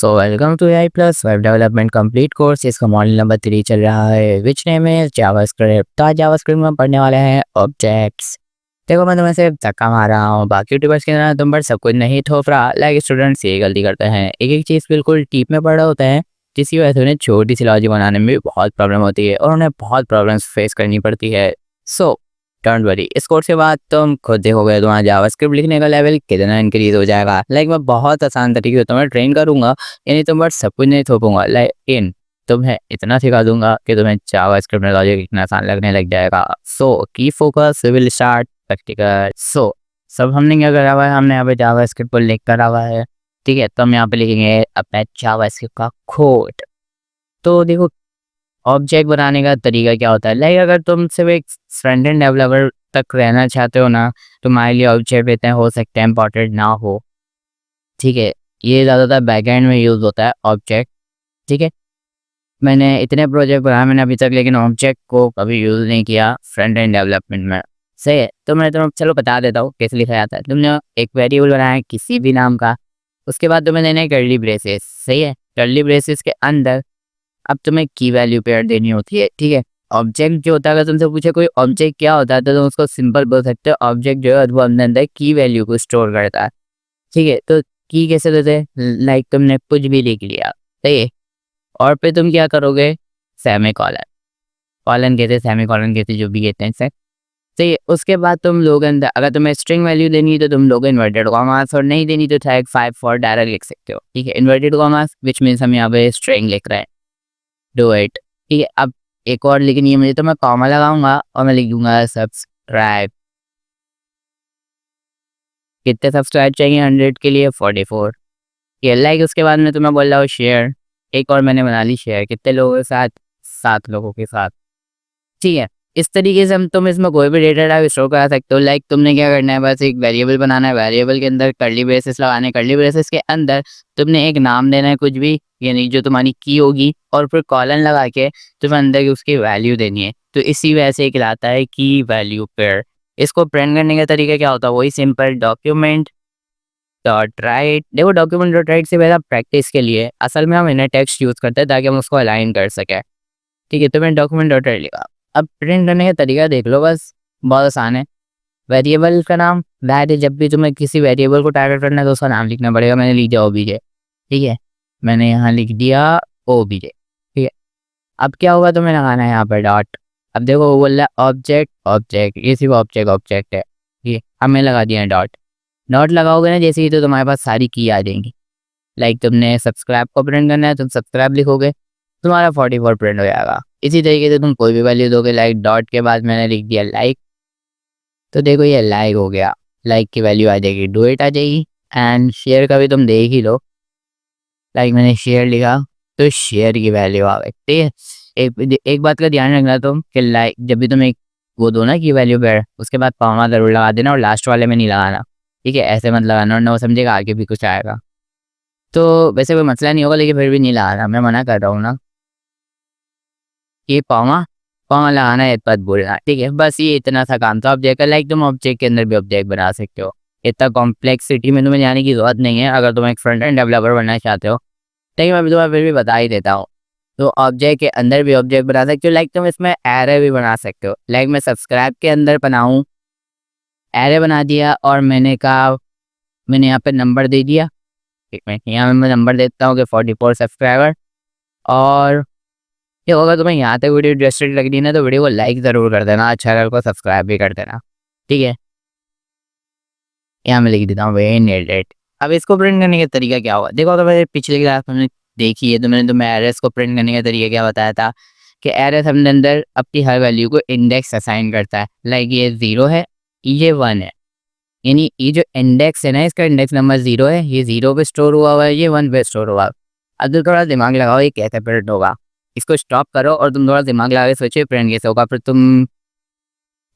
So welcome to AI plus web development complete course. इसका module number 3 चल रहा है विच नेम इज जावास्क्रिप्ट। तो आज जावास्क्रिप्ट में पढ़ने वाले हैं ऑब्जेक्ट्स। देखो मैं तुम्हें सिर्फ धक्का मार रहा हूँ, बाकी यूट्यूबर्स की तरह तुम पर सब कुछ नहीं थोप रहा। लाइक स्टूडेंट्स ये गलती करते हैं, एक एक चीज़ बिल्कुल डीप में पढ़ रहे होते हैं, जिसकी वजह से उन्हें छोटी सी लॉजिक बनाने में भी बहुत प्रॉब्लम होती है और उन्हें बहुत प्रॉब्लम्स फेस करनी पड़ती है। सो डोंट वरी, इस कोर्स के बाद तुम खुद देखोगे तुम्हारा जावास्क्रिप्ट लिखने का लेवल कितना इंक्रीज हो जाएगा। लाइक मैं बहुत आसान तरीके से तुम्हें ट्रेन करूंगा, यानी तुम बस सब कुछ नहीं थोपूंगा, लाइक इन तुम्हें इतना सिखा दूंगा कि तुम्हें जावास्क्रिप्ट में लॉजिक लिखना आसान लगने लग जाएगा। So key focus, we will start practical. So सब हमने क्या करा हुआ है, हमने यहाँ पे जावास्क्रिप्ट को लिख करा हुआ है। ठीक है, तो हम यहाँ पे लिखेंगे अपना जावास्क्रिप्ट का कोड। तो देखो ऑब्जेक्ट बनाने का तरीका क्या होता है। लाइक अगर तुम सिर्फ एक फ्रंट एंड डेवलपर तक रहना चाहते हो ना, तुम्हारे लिए ऑब्जेक्ट इतने हो सकते हैं इंपॉर्टेंट ना हो। ठीक है, ये ज़्यादातर बैकएंड में यूज़ होता है ऑब्जेक्ट। ठीक है, मैंने इतने प्रोजेक्ट बनाए मैंने अभी तक, लेकिन ऑब्जेक्ट को कभी यूज़ नहीं किया फ्रंट एंड डेवलपमेंट में। सही है, तो मैं तुम्हें चलो बता देता हूँ कैसे लिखा जाता है। तुमने एक वेरिएबल बनाया है किसी भी नाम का, उसके बाद तुम्हें देना है कर्ली ब्रेसेस। सही है, कर्ली ब्रेसेस के अंदर अब तुम्हें की वैल्यू पेयर देनी होती है। ठीक है, ऑब्जेक्ट जो होता है, अगर तुमसे पूछे कोई ऑब्जेक्ट क्या होता है तो तुम उसको सिंपल बोल सकते हो, ऑब्जेक्ट जो है वो अपने अंदर की वैल्यू को स्टोर करता है। ठीक है, तो की कैसे देते हैं, लाइक तुमने कुछ भी लिख लिया, सही है, और फिर तुम क्या करोगे, सेमी कॉलन, कॉलन कहते हैं, सेमी कॉलन कहते हैं, जो भी कहते हैं सर। सही है, उसके बाद तुम लोग अंदर अगर तुम्हें स्ट्रिंग वैल्यू देनी है तो तुम लोग इन्वर्टेड कॉमास, और नहीं देनी तो टैग 5 डायरेक्ट लिख सकते हो। ठीक है, इन्वर्टेड कॉमास विच मीन्स हम यहाँ पे स्ट्रिंग लिख रहे हैं, डू इट। ठीक है, अब एक और लिखनी है मुझे, तो मैं कॉमा लगाऊंगा और मैं लिख दूंगा सब्सक्राइब। कितने सब्सक्राइब चाहिए 100 के लिए, 44। ये लाइक उसके बाद में तुम्हें बोल रहा हूँ शेयर, एक और मैंने बना ली शेयर, कितने लोगों के साथ, 7 लोगों के साथ। ठीक है, इस तरीके से हम तुम इसमें कोई भी डेटा टाइप स्टोर करा सकते हो। लाइक तुमने क्या करना है, बस एक वेरिएबल बनाना है, वेरिएबल के अंदर कर्ली ब्रेसेस लगाने, कर्ली ब्रेसेस के अंदर तुमने एक नाम देना है कुछ भी, यानी जो तुम्हारी की होगी, और फिर कॉलन लगा के तुम्हें अंदर की उसकी वैल्यू देनी है। तो इसी वजह से कहलाता है की वैल्यू पेयर। इसको प्रिंट करने का तरीका क्या होता है, वही सिंपल डॉक्यूमेंट डॉट राइट। देखो डॉक्यूमेंट डॉट राइट से पहले प्रैक्टिस के लिए असल में हम इन्हें टेक्स्ट यूज़ करते हैं ताकि हम उसको अलाइन कर सकें। ठीक है, तो मैंने डॉक्यूमेंट डॉट राइट लिखा। अब प्रिंट करने का तरीका देख लो, बस बहुत आसान है। वेरिएबल का नाम, दैट इज जब भी तुम्हें किसी वेरिएबल को टारगेट करना है तो उसका नाम लिखना पड़ेगा। मैंने लिख दिया ओबीजे। ठीक है, मैंने यहाँ लिख दिया ओबीजे। ठीक है, अब क्या होगा, तुम्हें लगाना है यहाँ पर डॉट। अब देखो वो बोल रहा है ऑब्जेक्ट ऑब्जेक्ट, ये सिर्फ ऑब्जेक्ट ऑब्जेक्ट है। ठीक है, अब मैं लगा दिया डॉट। डॉट लगाओगे ना जैसे ही, तो तुम्हारे पास सारी की आ जाएंगी। लाइक तुमने सब्सक्राइब को प्रिंट करना है, तुम सब्सक्राइब लिखोगे, तुम्हारा 44 प्रिंट हो जाएगा। इसी तरीके से तुम कोई भी वैल्यू दोगे, लाइक डॉट के बाद मैंने लिख दिया लाइक, तो देखो ये लाइक हो गया, लाइक की वैल्यू आ जाएगी, डू इट आ जाएगी। एंड शेयर का भी तुम देख ही लो, लाइक मैंने शेयर लिखा तो शेयर की वैल्यू आ गई। ठीक है, एक बात का ध्यान रखना तुम कि लाइक जब भी तुम एक वो दो ना की वैल्यू पेयर, उसके बाद कॉमा जरूर लगा देना और लास्ट वाले में नहीं लगाना। ठीक है, ऐसे मत लगाना और ना वो समझेगा आगे भी कुछ आएगा। तो वैसे कोई मसला नहीं होगा, लेकिन फिर भी नहीं लगाना, मैं मना कर रहा हूँ ना। ये कॉमा कॉमा लगाना है, पद बोलना। ठीक है, बस ये इतना सा काम था ऑब्जेक्ट का। लाइक तुम ऑब्जेक्ट के अंदर भी ऑब्जेक्ट बना सकते हो, इतना कॉम्प्लेक्सिटी में तुम्हें जाने की जरूरत नहीं है अगर तुम एक फ्रंट एंड डेवलपर बनना चाहते हो। ठीक है, मैं तुम्हें फिर भी बता ही देता हूँ। तो ऑब्जेक्ट के अंदर भी ऑब्जेक्ट बना सकते हो, लाइक तुम इसमें एरे भी बना सकते हो। लाइक मैं सब्सक्राइब के अंदर बनाऊँ, एरे बना दिया और मैंने कहा, मैंने यहाँ पे नंबर दे दिया। एक मिनट, यहाँ मैं नंबर देता हूँ कि 44 सब्सक्राइबर। और ये अगर तुम्हें यहाँ तक वीडियो इंटरेस्टेड लग रही है ना, तो वीडियो को लाइक ज़रूर कर देना, अच्छा अगर को सब्सक्राइब भी कर देना। ठीक है, यहाँ मैं लिख देता हूँ वे नेल्ड इट। अब इसको प्रिंट करने का तरीका क्या होगा, देखो अगर मैंने पिछले क्लास में देखी है तो मैंने तुम्हें एरेस को प्रिंट करने का तरीका क्या बताया था कि एरेस अपने अंदर अपनी हर वैल्यू को इंडेक्स असाइन करता है। लाइक ये 0 है, ये 1 है, यानी ये जो इंडेक्स है ना, इसका इंडेक्स नंबर 0 है, ये 0 पे स्टोर हुआ हुआ है, ये 1 पे स्टोर हुआ है। अब तो थोड़ा दिमाग लगाओ ये कैसे प्रिंट होगा। इसको स्टॉप करो और तुम थोड़ा दिमाग लगा के सोचो प्रिंट कैसे होगा, फिर तुम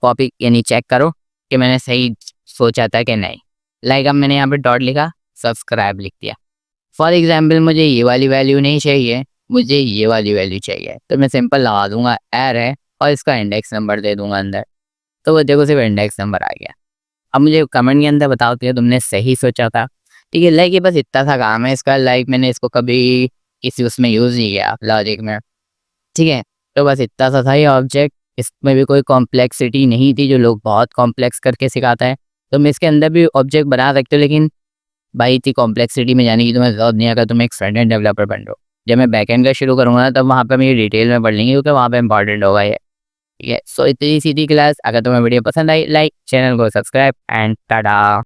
कॉपी यानी चेक करो कि मैंने सही सोचा था कि नहीं। लाइक अब मैंने यहाँ पे डॉट लिखा, सब्सक्राइब लिख दिया। फॉर एग्जाम्पल मुझे ये वाली वैल्यू नहीं चाहिए, मुझे ये वाली वैल्यू चाहिए, तो मैं सिंपल लगा दूंगा एर है और इसका इंडेक्स नंबर दे दूंगा अंदर, तो वो देखो सिर्फ इंडेक्स नंबर आ गया। अब मुझे कमेंट के अंदर बताओ कि तुमने सही सोचा था ठीक है, लाइक ये बस इतना सा काम है इसका। लाइक मैंने इसको कभी किसी उसमें यूज़ नहीं किया लॉजिक में, ठीक है। तो बस इतना सा था ये ऑब्जेक्ट, इसमें भी कोई कॉम्प्लेक्सिटी नहीं थी जो लोग बहुत कॉम्प्लेक्स करके सिखाता है। तो मैं इसके अंदर भी ऑब्जेक्ट बना सकते हो, लेकिन भाई इतनी कॉम्प्लेक्सिटी में जाने की तुम्हें ज़रूरत नहीं है अगर तुम एक फ्रंट एंड डेवलपर बन रहे हो। जब मैं बैक एंड का शुरू करूँगा ना, तब वहाँ पे हम ये डिटेल में पढ़ लेंगे, क्योंकि वहाँ पे इंपॉर्टेंट होगा ये, ठीक है। सो इतनी सीधी क्लास। अगर तुम्हें वीडियो पसंद आई, लाइक चैनल को सब्सक्राइब एंड टाटा।